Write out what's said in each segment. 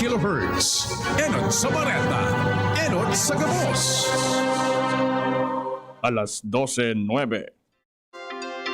kHz. Enot sa Bareta. Enot sa Gabos. Alas 12:09.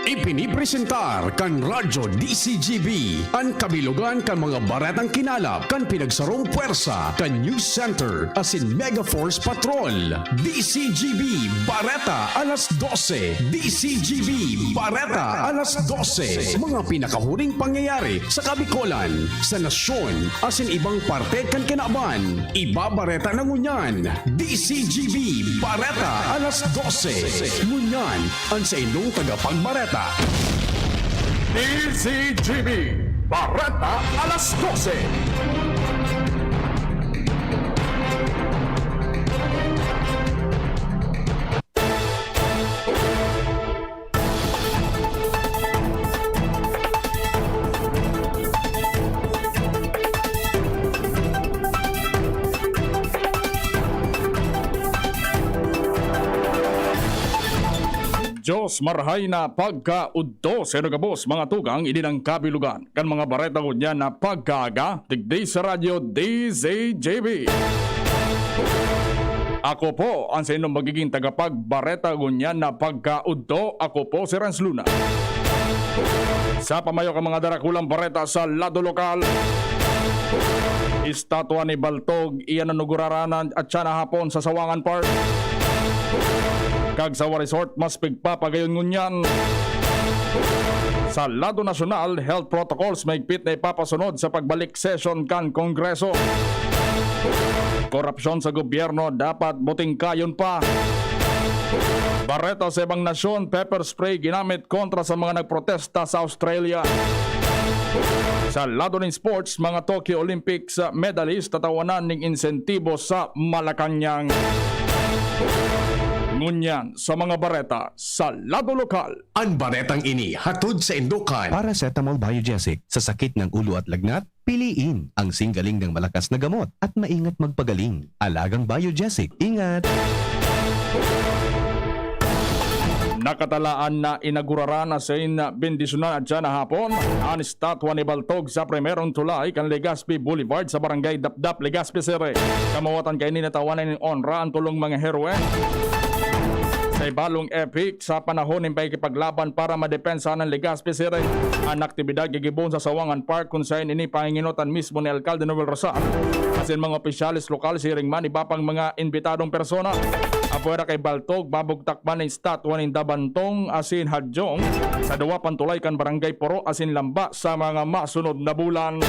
Ipinipresentar kan Radyo DZGB ang kabilugan kan mga baretang kinalap kan pinagsarong puwersa kan News Center asin Mega Force Patrol. DZGB Bareta alas 12. DZGB Bareta alas 12. Mga pinakahuling pangyayari sa Kabikolan, sa nasyon asin ibang parte kan kinaban. Ibabareta na ngunyan. DZGB Bareta alas 12. Ngunyan ang sa inyong tagapagbareta. DZGB Bareta alas 12. Diyos marhay na pagkaudto sa Nagabos mga tugang ininang kabilugan kan mga bareta ko niya na pagkaaga digday sa radyo DZGB. Ako po ang sa inyong magiging tagapagbareta ko niya na pagkaudto. Ako po si Renz Luna. Sa pamayo ka mga darakulang bareta sa lado lokal, estatwa ni Baltog iyan ang naguraranan at siya na hapon sa Sawangan Park. Kagsawa Resort mas pigpapagayon ngunyan. Sa lado nasyonal, health protocols may pit na ipapasunod sa pagbalik session kan Kongreso. Korupsyon sa gobyerno dapat buting kayon pa. Bareta sa ibang nasyon, pepper spray ginamit kontra sa mga nagprotesta sa Australia. Sa lado ng sports, mga Tokyo Olympics medalist tatawanan ng insentibo sa Malacanang. Ngunyan sa mga bareta sa lado lokal. Ang baretang ini hatod sa Indukan. Paracetamol Biogesic sa sakit ng ulo at lagnat, piliin ang singgaling ng malakas na gamot at maingat magpagaling. Alagang Biogesic, ingat! Nakatalaan na inaguraran na sa bendisyonan at dyan na hapon ang estatwa ni Baltog sa primerong tulay kan Legazpi Boulevard sa barangay Dapdap, Legazpi City. Kamawatan kay ninatawanan ng onra ang tulong mga heroe sa ibalong epic sa panahon ng paikipaglaban para madepensa ng Legazpi City. Ang aktibidad gigibon sa Sawangan Park kung saan ini panginginotan mismo ni Alcalde Noel Rosal asin mga opisyalis lokal siring man iba pang mga imbitadong persona. Apuera kay Baltog babugtakban ng statwa ng Dabantong asin Hadjong sa duwa pantulay kan barangay Poro asin Lamba sa mga masunod na bulan.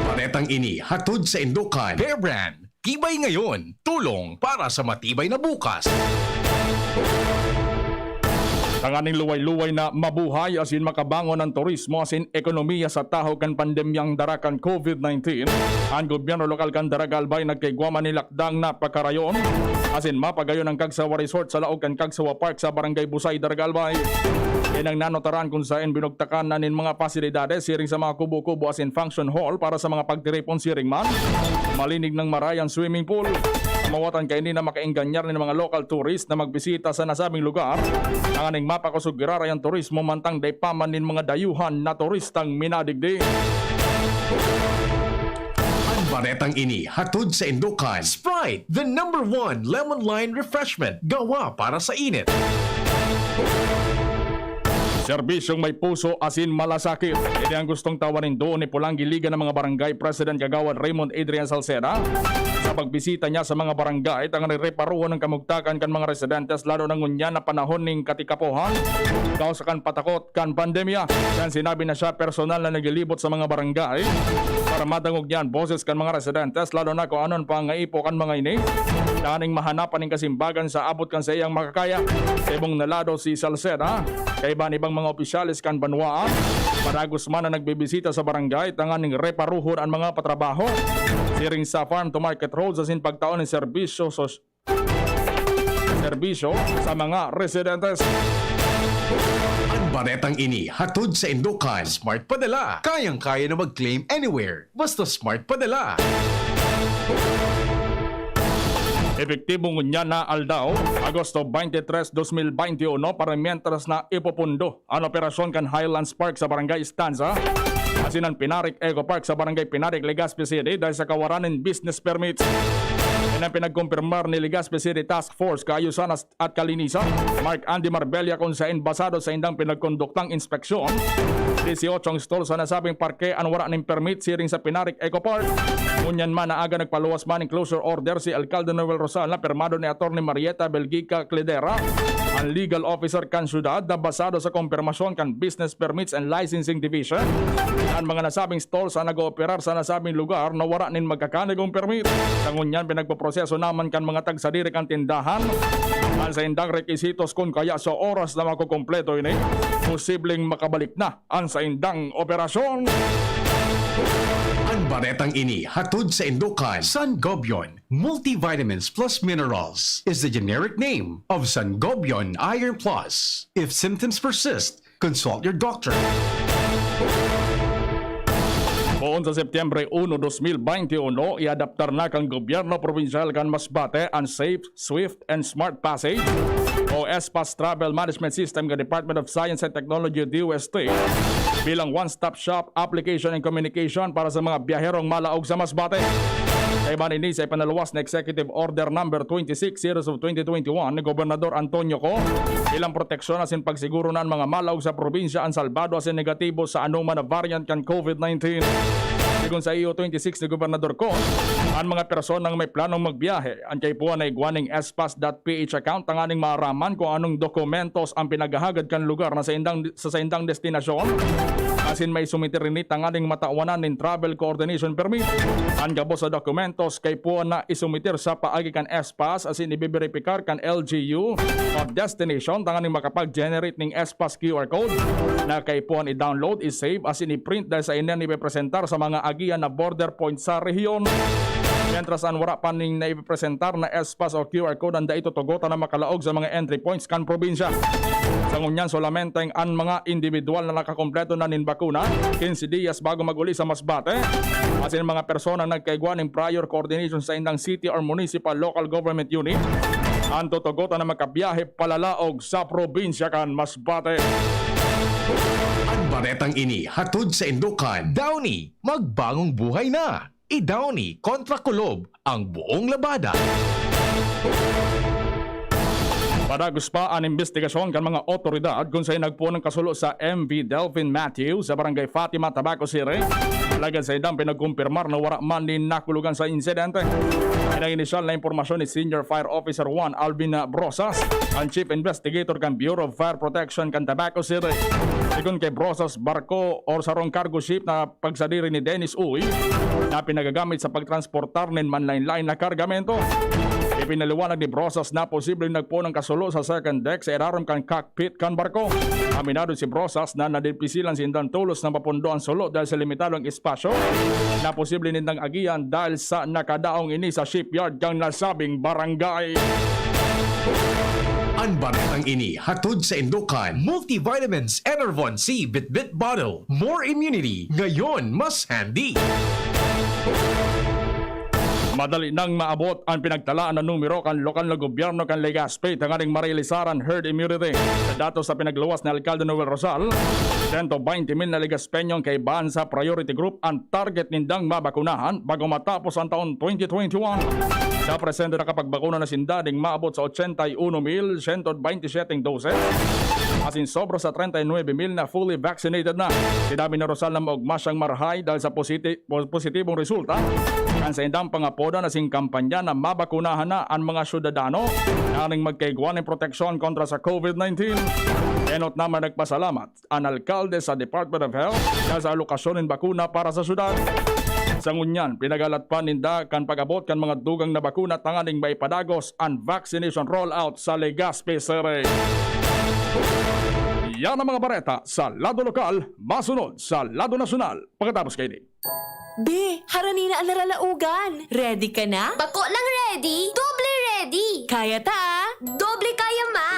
Baretang ini hatod sa Indukan. Bear Brand, tibay ngayon, tulong para sa matibay na bukas. Tanganing luway-luway na mabuhay asin makabangon ng turismo asin ekonomiya sa taho kan pandemyang darakan COVID-19. Ang gobyerno lokal kan Daragalbay nagkaigwaman ni lakdang na pagkarayon asin mapagayon ang Kagsawa Resort sa laog kan Kagsawa Park sa barangay Busay, Daragalbay. Yan ang nanotaran kung saan binugtakan na nin mga pasilidades siring sa mga kubo-kubo asin function hall para sa mga pagtiripon siring man. Malinig ng marayang swimming pool. Mawatan kay hindi na makaingganyar ng mga local tourist na magbisita sa nasabing lugar. Ang aning mapakasugirara yung turismo mantang daypaman din mga dayuhan na turistang minadigdi. Ang baretang ini hatod sa Indukan. Sprite, the #1 lemon lime refreshment. Gawa para sa init. Serbisyong may puso asin malasakit. Hindi ang gustong tawanin doon ni Pulangi Liga ng mga barangay President Kagawad Raymond Adrian Salceda. Sa pagbisita niya sa mga barangay, tangan reparuhan ng kamugtakan kan mga residentes lalo ng ngunya na panahon ng katikapohan. Daw sa kan patakot kan pandemya. Yan sinabi na siya personal na naglilibot sa mga barangay para madangog niyan boses kan mga residentes lalo na kung anon pa nga ipo kan mga ini. Daning mahanapan ng kasimbagan sa abot kan sa iyang makakaya. Sa ibong nalado si Salceda, kay ibang mga opisyalis kan banwaan, paragos man na nagbibisita sa barangay, tanganing reparuhon ang mga patrabaho. Siring sa farm to market roads asin pagtaon ng serbisyo sa mga residentes. Ang baretang ini hatod sa Indukan. Smart Padala. Kayang-kaya na mag-claim anywhere. Basta Smart Padala. Epektibo ngunya na aldaw, Agosto 23, 2021 para mientras na ipopundo ang operasyon kan Highlands Park sa Barangay Estanza. asinan Pinarik Eco Park sa Barangay Pinarik, Legazpi City dahil sa kawaranin business permits. Yan ang pinagkumpirmar ni Legazpi City Task Force Kaayusan at Kalinisan, Mark Andy Marbella, kung saan basado sa indang pinagkonduktang inspeksyon 18 stalls sa nasabing parke ang wala ng permit siring sa Pinarik Eco Park. Ngunyan man na aga nagpaluwas man ng closure order si Alcalde Noel Rosal na pirmado ni Atty. Marieta Belgica Cledera, ang legal officer kan syudad na basado sa kumpirmasyon kan Business Permits and Licensing Division. Ang mga nasabing stalls ang nag-ooperar sa nasabing lugar na wala nin magkakanigong permit. Sa ngunyan pinagpaproseso naman kan mga tagsadiri kan tindahan ang sa indang requisitos kung kaya sa oras na makukompleto ini posibleng makabalik na ang sa indang operasyon. Ang baretang ini hatod sa Indukan. Sangobion Multivitamins Plus Minerals is the generic name of Sangobion Iron Plus. If symptoms persist, consult your doctor. Poon sa Setyembre 1, 2021, iadaptar na kang gobyerno probinsyal kan Masbate ang Safe, Swift, and Smart Passage o SPAS Travel Management System ng Department of Science and Technology DOST bilang one-stop shop application and communication para sa mga biyaherong malaog sa Masbate. Kay manini sa ipanaluwas na Executive Order No. 26 Series of 2021 ni Gobernador Antonio Co ilang proteksyon asin pagsiguro ng mga malaog sa probinsya ang salbado asin negatibo sa anuman na variant kan COVID-19. Sigun sa EO 26 ni Gobernador Co, ang mga personang may planong magbiyahe ang kay puwan ay guwaning spas.ph account ang aning maaraman kung anong dokumentos ang pinagahagad kan lugar na sa indang destinasyon. Asin may sumitir rin ang aning matawanan ng travel coordination permit. Ang gabos sa dokumentos kay puwan na isumitir sa paagi kan SPAS asin ibiberipikar kan LGU of destination tanganing makapag-generate ng SPAS QR code na kay puwan i-download, i-save asin i-print dahil sa inan ipipresentar sa mga agian na border point sa rehiyon. Mientras ang wala pa ning naipipresentar na SPAS o QR code ang daito tugotan na makalaog sa mga entry points kan probinsya. Sa ngunyan solamente ang mga individual na nakakompleto na nin bakuna 15 dias bago maguli sa Masbate asin mga persona nagkaigwa ng prior coordination sa indang city or municipal local government unit ang tutugotan na makabiyahe palalaog sa probinsya kan Masbate. Ang baretang ini hatod sa Indukan. Downy, magbagong buhay na. I-Downy kontra kulob ang buong labada. Padagos pa ang investigasyon kan mga otoridad kung sa'y nagpo ng kasulo sa MV Delvin Matthew sa Barangay Fatima, Tabaco City. Lagad sa idang pinagkumpirmar na wala man din nakulugan sa insidente. Inang-inisyal na impormasyon ni Senior Fire Officer 1 Alvin Brosas, ang Chief Investigator kan Bureau of Fire Protection kan Tabaco City. Sigun kay Brosas, barko or sarong cargo ship na pagsadiri ni Dennis Uy na pinagagamit sa pagtransportar ng manlain-lain na kargamento. Ipinaliwanag ni Brosas na posibleng nagpo ng kasulo sa second deck sa iraram kan cockpit kan barko. Aminado si Brosas na nadipisilan si indang tulos na mapundo ang sulo dahil sa limitadong espasyo na posible nindang agian dahil sa nakadaong ini sa shipyard kang nasabing barangay. Ang baretang ini hatod sa Indukan. Multivitamins Enervon C Bit-Bit Bottle. More immunity, ngayon mas handy. Madali nang maabot ang pinagtalaan na numero kan lokal na gobyerno kan Legazpi tanganing marilisaran herd immunity. Sa datos sa pinagluwas ni Alcalde Noel Rosal, 120,000 na Legazpeñong kay ban sa priority group ang target nindang mabakunahan bago matapos ang taon 2021. Sa presente nakapagbakuna na sindading maabot sa 81,127 doses. Asin sobra sa 39,000 na fully vaccinated na. Sinabi ni Rosal na maugma siyang marhay dahil sa positibong resulta. Ang sa indang pangapoda na sing kampanya na mabakunahan na ang mga syudadano na aning magkaigwa ng proteksyon kontra sa COVID-19. Enot naman nagpasalamat ang alkalde sa Department of Health dahil sa alokasyon ng bakuna para sa syudad. Sa ngunyan, pinagalat pa ninda kan pag-abot kan mga dugang na bakuna tanganing may padagos ang vaccination rollout sa Legazpi City. Yan ang mga bareta sa lado lokal, masunod sa lado nasyonal. Pagkatapos kayo din. Be, harani na ang naralaugan. Ready ka na? Bako lang ready, doble ready. Kaya ta? Doble kaya ma.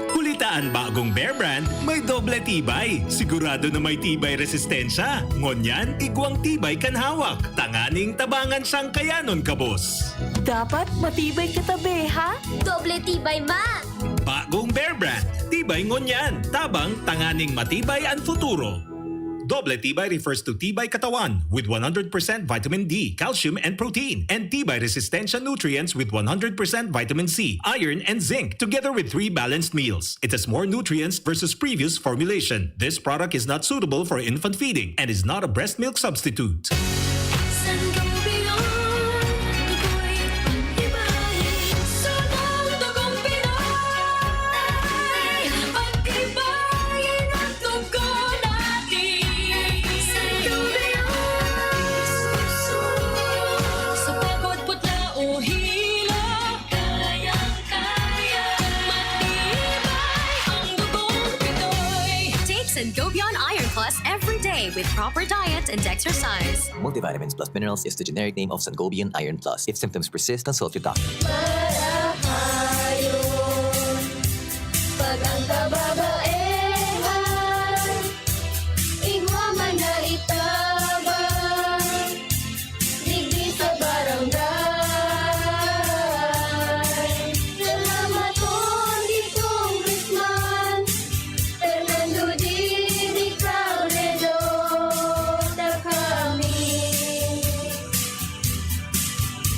Kulitaan bagong Bear Brand, may doble tibay. Sigurado na may tibay resistensya. Ngonyan, igwang tibay kan hawak. Tanganing tabangan sang kayanon kabos. Dapat matibay ka tabi, ha? Doble tibay ma. Bagong Bear Brand, tibay ngonyan. Tabang tanganing matibay ang futuro. Doble tibay refers to tibay katawan with 100% vitamin D, calcium, and protein, and tibay resistensya nutrients with 100% vitamin C, iron, and zinc, together with 3 balanced meals. It has more nutrients versus previous formulation. This product is not suitable for infant feeding and is not a breast milk substitute. And go beyond Iron Plus every day with proper diet and exercise. Multivitamins plus minerals is the generic name of Sangobion Iron Plus. If symptoms persist, consult your doctor. Pag ang kababaehan, igwa man na itabang, digdi sa barangay. Salamat po dito, Congressman Fernando Didi Cabredo, na kami.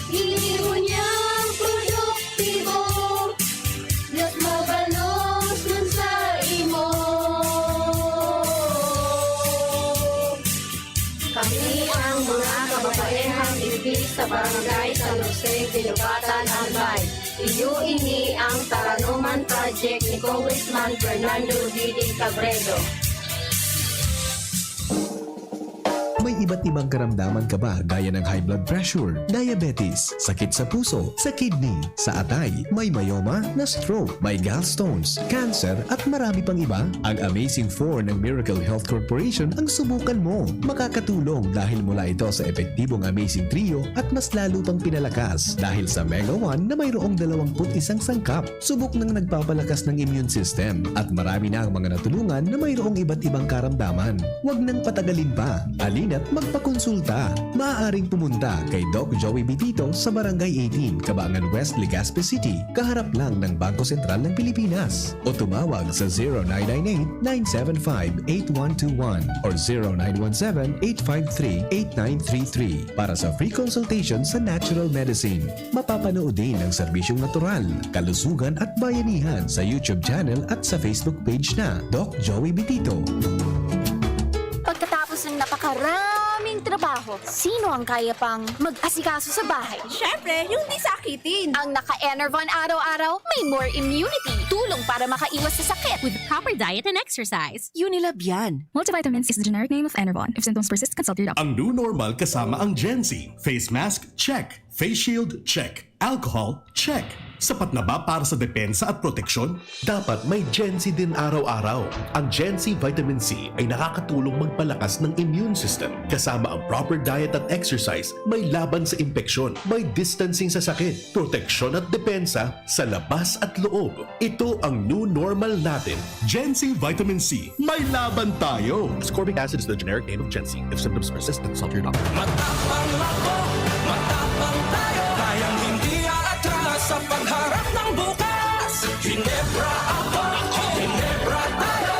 Iniho niyang produktibo, Diyos mabalos man sa imo. Kami ang mga kababaehang ibig sa barangay San Jose, Dilugatan, Albay. Iyo ini ang Taranuman Project ni Congressman Fernando Didi Cabredo. May iba't ibang karamdaman ka ba gaya ng high blood pressure, diabetes, sakit sa puso, sa kidney, sa atay, may myoma, na stroke, may gallstones, cancer at marami pang iba? Ang Amazing 4 ng Miracle Health Corporation ang subukan mo. Makakatulong dahil mula ito sa epektibong Amazing Trio at mas lalo pang pinalakas dahil sa Mega 1 na mayroong 21 sangkap. Subok ng nagpapalakas ng immune system at marami na ang mga natulungan na mayroong iba't ibang karamdaman. Huwag nang patagalin pa. Alina't magpakonsulta. Maaaring pumunta kay Doc Joey Bitito sa Barangay 18, Cabangan West, Legazpi City, kaharap lang ng Bangko Sentral ng Pilipinas. O tumawag sa 0998-975-8121 or 0917-853-8933 para sa free consultation sa natural medicine. Mapapanood din ang serbisyong natural, kalusugan at bayanihan sa YouTube channel at sa Facebook page na Doc Joey Bitito. Pagkatapos ng napakaraming trabaho, sino ang kaya pang mag-asikaso sa bahay? Syempre, yung di sakitin. Ang naka-Enervon araw-araw, may more immunity. Tulong para makaiwas sa sakit. With proper diet and exercise. Unilab yan. Multivitamins is the generic name of Enervon. If symptoms persist, consult your doctor. Ang new normal kasama ang Gen Z. Face mask? Check. Face shield? Check. Alcohol? Check. Sapat na ba para sa depensa at proteksyon? Dapat may Gen Z din araw-araw. Ang Gen Z Vitamin C ay nakakatulong magpalakas ng immune system. Kasama ang proper diet at exercise, may laban sa impeksyon, may distancing sa sakit, proteksyon at depensa sa labas at loob. Ito ang new normal natin. Gen Z Vitamin C. May laban tayo! Ascorbic acid is the generic name of Gen Z. If symptoms persist, consult your doctor. Matapang ako, matapang tayo, kayang hindi aatras sa pagharap ng bukas. Ginebra ako, Ginebra tayo,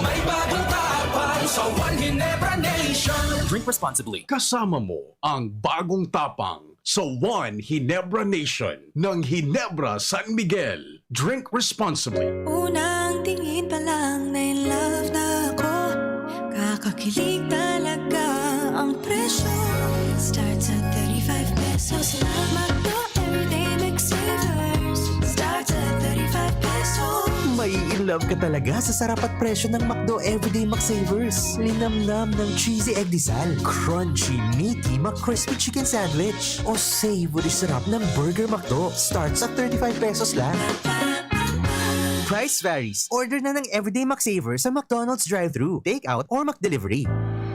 may bagong tapang sa One Ginebra Nation. Drink responsibly. Kasama mo ang bagong tapang sa One Ginebra Nation ng Ginebra San Miguel. Drink responsibly. Unang tingin pa lang na in love na ako. Kakakilig talaga ang presyo. Starts at 35 pesos lang. Magdo everyday McSavers. Starts at 35 pesos. May in love ka talaga sa sarap at presyo ng McDo Everyday McSavers. Linamnam ng cheesy egg disal, crunchy, meaty McCrispy chicken sandwich, o savory sarap ng Burger McDo. Starts at 35 pesos lang. Price varies. Order na ng Everyday McSaver sa McDonald's drive-thru, take-out, or McDelivery.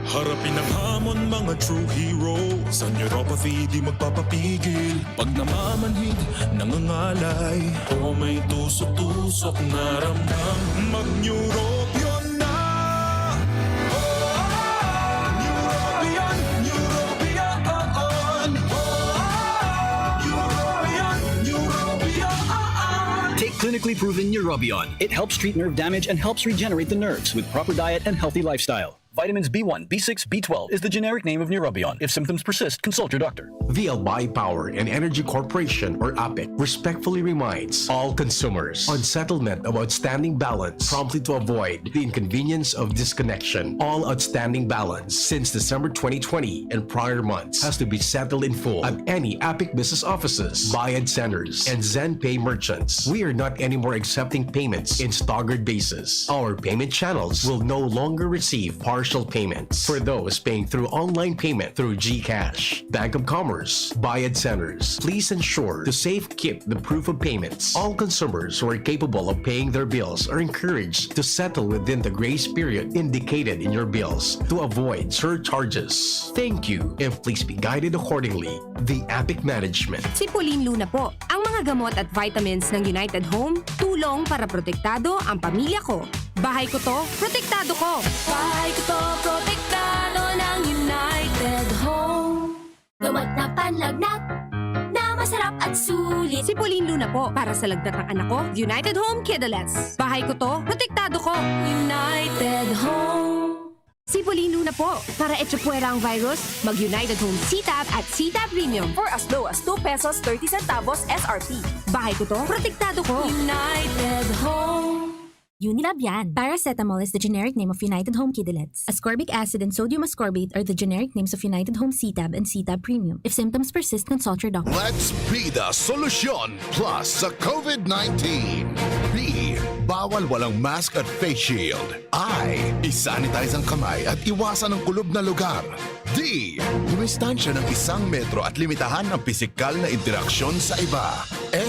Harapin ang hamon, mga true hero. Sa neuropathy di magpapapigil. Pag namamanhid, nangangalay, o may tusok-tusok na ramdam, mag-Neurobion na. Neurobion, Neurobion. Neurobion. Take clinically proven Neurobion. It helps treat nerve damage and helps regenerate the nerves with proper diet and healthy lifestyle. Vitamins B1, B6, B12 is the generic name of Neurobion. If symptoms persist, consult your doctor. The Albay Power and Energy Corporation, or APEC, respectfully reminds all consumers on settlement of outstanding balance promptly to avoid the inconvenience of disconnection. All outstanding balance since December 2020 and prior months has to be settled in full at any APEC business offices, Bayad centers, and ZenPay merchants. We are not anymore accepting payments in staggered basis. Our payment channels will no longer receive partial payments for those paying through online payment through GCash, Bank of Commerce, Bayad centers. Please ensure to safe keep the proof of payments. All consumers who are capable of paying their bills are encouraged to settle within the grace period indicated in your bills to avoid surcharges. Thank you, and please be guided accordingly. The APEC Management. Si Pauline Luna po. Ang mga gamot at vitamins ng United Home, tulong para protektado ang pamilya ko. Bahay ko to, protektado ko. Bahay ko to, protektado ng United Home. Gamot na panlagnat, na masarap at sulit. Si Pauline Luna po, para sa lagnat ng anak ko, United Home Kidalets. Bahay ko to, protektado ko. United Home. Si Pauline Luna po, para etsapuera ang virus, mag-United Home CTAP at CTAP Premium for as low as 2 pesos 30 centavos SRP. Bahay ko to, protektado ko. United Home. Unilab yan. Paracetamol is the generic name of United Home Kidalets. Ascorbic acid and sodium ascorbate are the generic names of United Home CTAB and CTAB Premium. If symptoms persist, consult your doctor. Let's be the solution plus sa COVID-19. B. Bawal walang mask at face shield. I. Isanitize ang kamay at iwasan ang kulob na lugar. D. Dumistansya ng 1 metro at limitahan ang pisikal na interaksyon sa iba. A.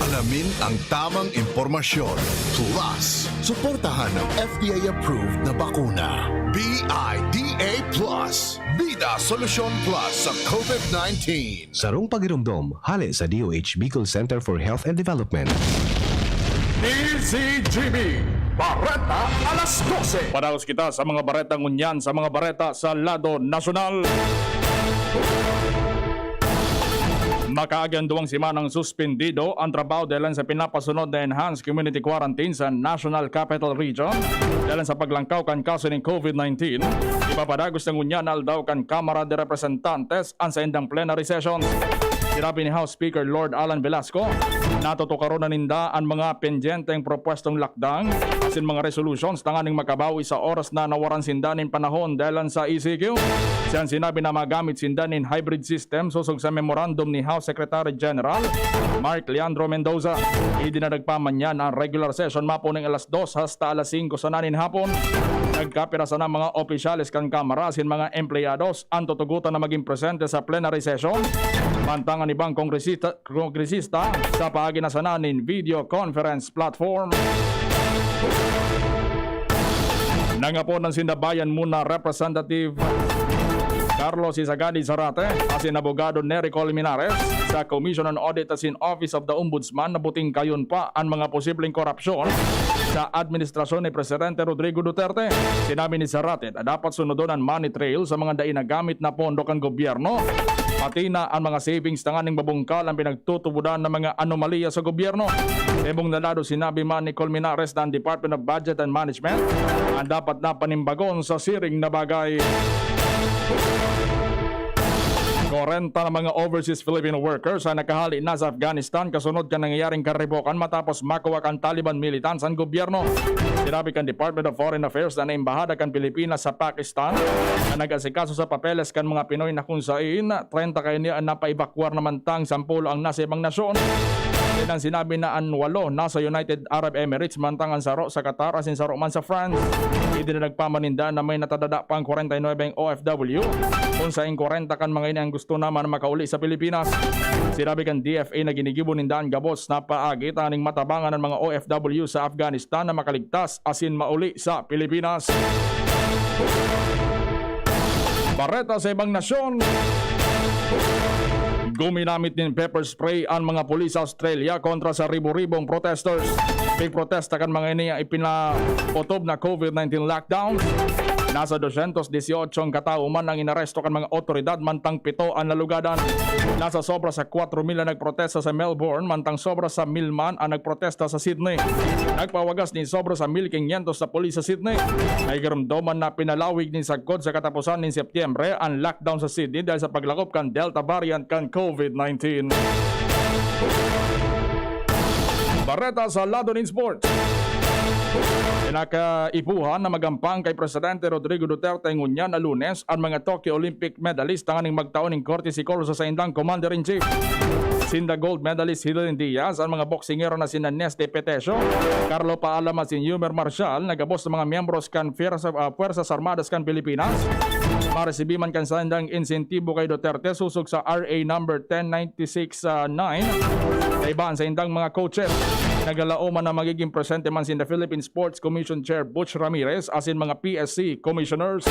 Alamin ang tamang impormasyon. Plus, suportahan ang FDA-approved na bakuna. BIDA Plus. Bida Solusyon Plus sa COVID-19. Sarong pagirumdom, hali sa DOH Bicol Center for Health and Development. DZGB Bareta alas 12. Padaos kita sa mga bareta ngunyan, sa mga bareta sa lado nasyonal. Makaagyan duwang simanang suspendido ang trabaho dahil sa pinapasunod na enhanced community quarantine sa National Capital Region dahil sa paglangkaw kan kaso ng COVID-19. Ipapadagos ng unyan aldaw kan Kamara de Representantes ang sa endang plenary session. Sinabi ni House Speaker Lord Alan Velasco, natutukaron na ninda ang mga pendyenteng propwestong lockdown asin mga resolutions tanganing makabawi sa oras na nawaran sindanin panahon dahil sa ECQ. Siyan sinabi na magamit sindanin hybrid system susog sa memorandum ni House Secretary General Mark Leandro Mendoza. Idinadagpaman niya ang regular session mapo ng alas 2 hasta alas 5 sa nanin hapon. Nagkapirasa na mga opisyalis kan Kamara asin mga empleyados ang tutugutan na maging presente sa plenary session. Mantangan ibang kongresista sa paginasananin video conference platform. Nangapon ng sinabayan muna Representative Carlos Isagadi Zarate asin abogado Nery Colmenares sa Commission on Audit asin Office of the Ombudsman na buting kayon pa ang mga posibleng korupsyon sa administrasyon ni Presidente Rodrigo Duterte. Sinabi ni Zarate na dapat sunodon ang money trail sa mga dainagamit na pondo kan gobyerno, pati na ang mga savings tanganing babungkal ang pinagtutubudan ng mga anomalya sa gobyerno. Ebong nalado sinabi man ni Colmenares na ang Department of Budget and Management ang dapat na panimbagon sa siring na bagay. 40 na mga overseas Filipino workers ang nakahali na sa Afghanistan kasunod ka nangyayaring karibokan matapos makuha kan Taliban militants ang gobyerno. Sinabi kan Department of Foreign Affairs na naimbahada kan Pilipinas sa Pakistan na nag-asikaso sa papeles kan mga Pinoy na kung saan 30 kayo niya ang napaibakwar naman tang 10 ang nasa ibang nasyon. Yan ang sinabi na ang 8 nasa United Arab Emirates mantang ang saro sa Qatar asin saro man sa France. Idinadagpamaninda na may natadada pang 49 OFW kung saan 40 kan mga ini ang gusto naman makauli sa Pilipinas. Sinabi kan DFA na ginigibo nindaan gabos na paagi taning matabangan ng mga OFW sa Afghanistan na makaligtas asin mauli sa Pilipinas. Bareta sa ibang nasyon. Guminamit din pepper spray ang mga pulis sa Australia kontra sa ribo-ribong protesters. May protesta kan mga ini ang ipinapotob na COVID-19 lockdown. Nasa 218 katao man ang inaresto kan mga otoridad mantang 7 ang nalugadan. Nasa sobra sa 4,000 ang nagprotesta sa Melbourne mantang sobra sa 1,000 man ang nagprotesta sa Sydney. Nagpawagas ni sobra sa 1,500 sa pulis sa Sydney. Naigaramdaman na pinalawig ni sagkod sa katapusan ni Setyembre ang lockdown sa Sydney dahil sa paglakop kan Delta variant kan COVID-19. Bareta sa lado ng sports. Pinakaipuhan na magampang kay Presidente Rodrigo Duterte ngunyan na Lunes ang mga Tokyo Olympic medalist ang aning magtaon ng korte si Corso sa indang Commander-in-Chief. Sinda gold medalist Helen Diaz ang mga boksingero na sina Neste Petesio, Carlo Paalam at si Yumer Marshall nagabos sa mga miyembros kan Fuerzas Armadas kan Pilipinas. Maresibiman kan sa indang insentibo kay Duterte susog sa RA number 10969 kaibahan sa indang mga coaches. Nagalauman na magiging presente man sin the Philippine Sports Commission Chair Butch Ramirez asin mga PSC commissioners.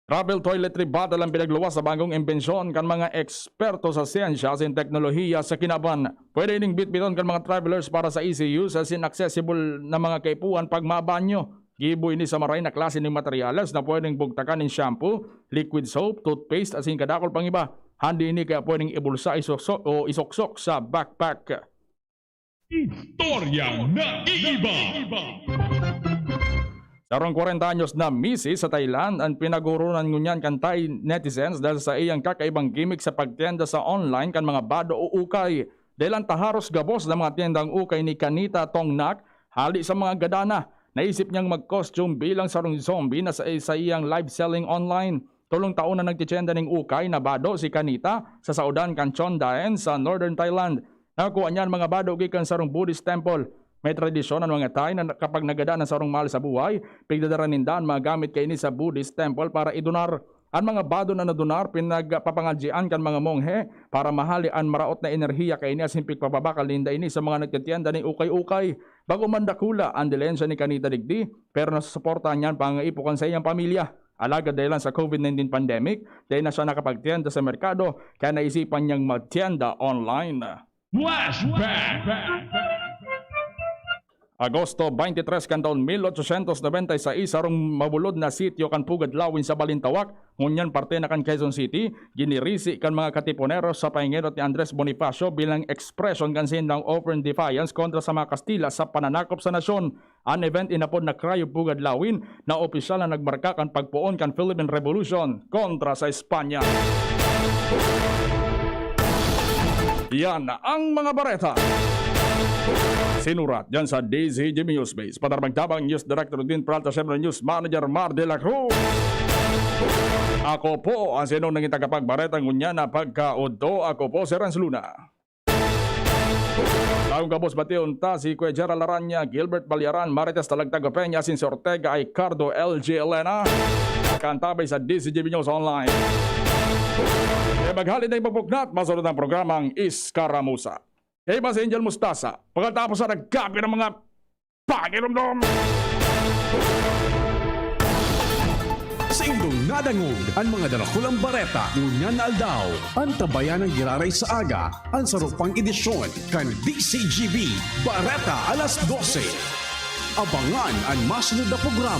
Travel toiletry bottle ang pinagluwas sa bagong imbensyon kan mga eksperto sa siyensya at teknolohiya sa kinaban. Pwede ining bitbiton kan mga travelers para sa easy use as in accessible na mga kaipuan pag mabanyo. Gibo ini sa maray na klase ng materyales na pwedeng bugtakan ng shampoo, liquid soap, toothpaste at sin kadakol pang iba. Handi ini kaya pwedeng ibulsa o isoksok sa backpack. Istorya na iiba. Sarong 40 anyos na misis sa Thailand ang pinagurunan ngunyan kan Thai netizens dahil sa iyang kakaibang gimmick sa pagtienda sa online kan mga bado o ukay. Dahil ang taharos gabos ng mga tiendang ukay ni Kanita Tongnak hali sa mga gadana. Naisip niyang mag-costume bilang sarong zombie na sa iyang live selling online. 3 taon na nagtitienda ng ukay na bado si Kanita sa saudan kan Chondaen sa Northern Thailand. Nakuha niyan mga bado gikan sarong Buddhist temple. May tradisyon ng mga Thai na kapag nagada ng sarong mahal sa buhay, pigdadaranindan magamit kay ini sa Buddhist temple para idonar. Ang mga bado na nadunar pinagpapangadjian kan mga monghe para mahali ang maraot na enerhiya kay ini as himpik papabakal ninda ini sa mga nagtitienda ng ukay-ukay. Bago man dakula ang dilensya ni Kanita Digdi, pero nasusuportahan niyan pangaipukan sa iyang pamilya. Alagad dahil sa COVID-19 pandemic, dahil na siya nakapagtienda sa merkado, kaya naisipan niyang magtienda online. Flashback. Agosto 23 kan taon 1896 sarong mabulod na sityo kan Pugad Lawin sa Balintawak, ngunyan parte na kan Quezon City, ginirisi kan mga katiponeros sa pahingerot ni Andres Bonifacio bilang expression kan sindang open defiance kontra sa mga Kastila sa pananakop sa nasyon. An event inapod na Crayo Pugad Lawin na opisyal na nagmarka kan pagpuon kan Philippine Revolution kontra sa Espanya. Yan ang mga bareta. Sinurat dyan sa DZGB News Base. Padarmagtabang News Director din Peralta Siyempre News Manager Mar de la Cruz. Ako po ang sinong nanging tagapagbareta ngunya na pagkaudto. Ako po si Renz Luna. Taong kabos bation ta si Kuya Gerald Aranya, Gilbert Balyaran, Marites Talagtago Peña, Sinsi Ortega, Ricardo LG Elena. Kantabay sa DZGB News Online. E maghalin na ipapugnat, masunod ang programang Iskaramusa. Kay Mas Angel Mustasa, pagkatapos sa nagkapi ng mga pakiramdam. Sa indong nadangog ang mga dalakulang bareta ngunyan na aldaw. Ang tabayan ng giraray sa aga, ang sarupang edisyon kan DCGB Bareta alas 12. Abangan ang masunod na programa.